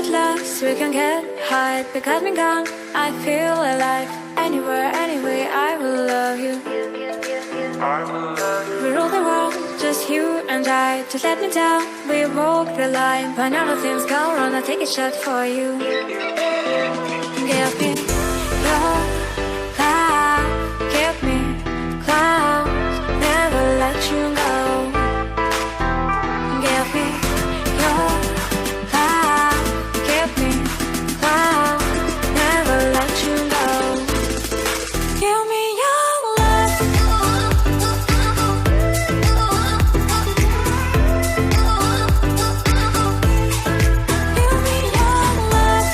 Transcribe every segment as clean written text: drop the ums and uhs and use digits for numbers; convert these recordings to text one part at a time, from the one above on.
lost, we can get high. Because we're gone, I feel alive. Anywhere, anyway, I will love you. We rule the world, just you and I. Just let me down, we walk the line. When all the things go wrong, I'll take a shot for you. Give me your love, give me clouds, never let you go. Give me your love, give me clouds, never let you go. Give me your love. Give me your love.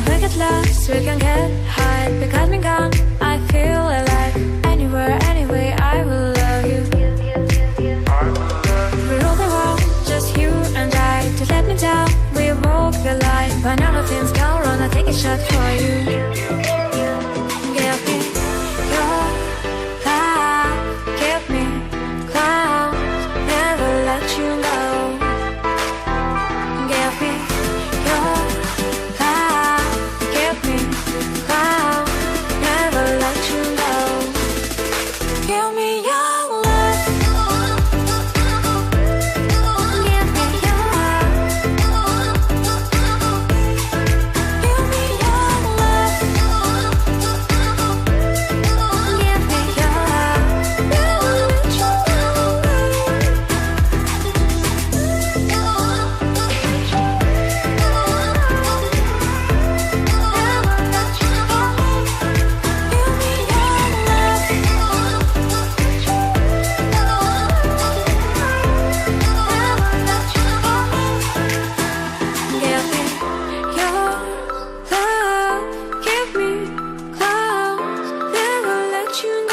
We get lost, we can get high. Because we're gone, I feel alive. Anywhere, anyway, I will love you. We rule the world, just you and I. Just let me down, we walk the line. When all the things go wrong, I'll take a shot for you. Give me your love, give me clouds, never let you go. Give me your love, give me clouds, never let you go. Give me your love. Give me your love. Give me your love. Give me your love. Never let you go.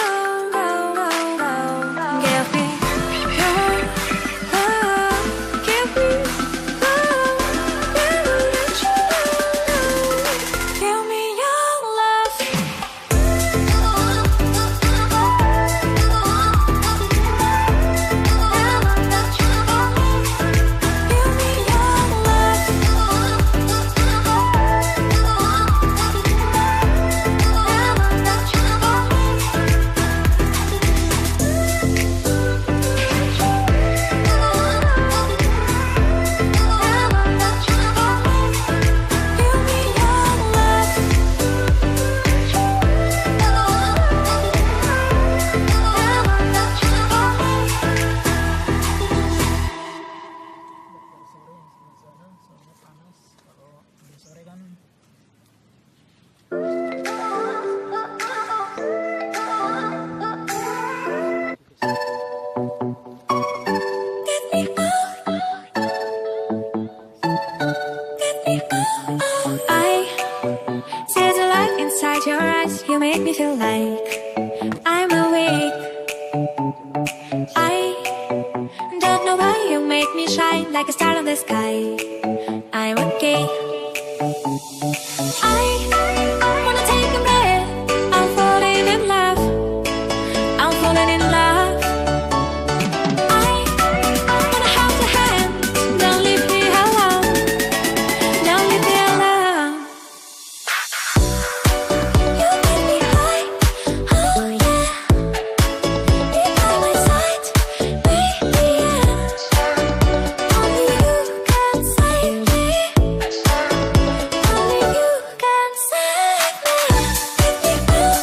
You make me feel like I'm awake. I don't know why you make me shine like a star in the sky. I'm okay. I wanna take a breath. I'm falling in love. I'm falling in love. I wanna hold your hand. Don't leave me alone. Don't leave me alone. You make me high. Oh yeah. Be by my side. Be the end. Only you can save me. Only you can save me. Give me more.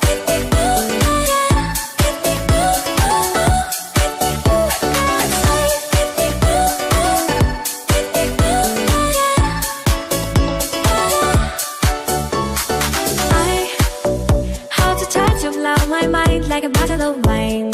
Give me more. Yeah. Give me more. Give me more. Save. Give me more. Give me more. Yeah. I how to try to blow my mind like a bottle of wine.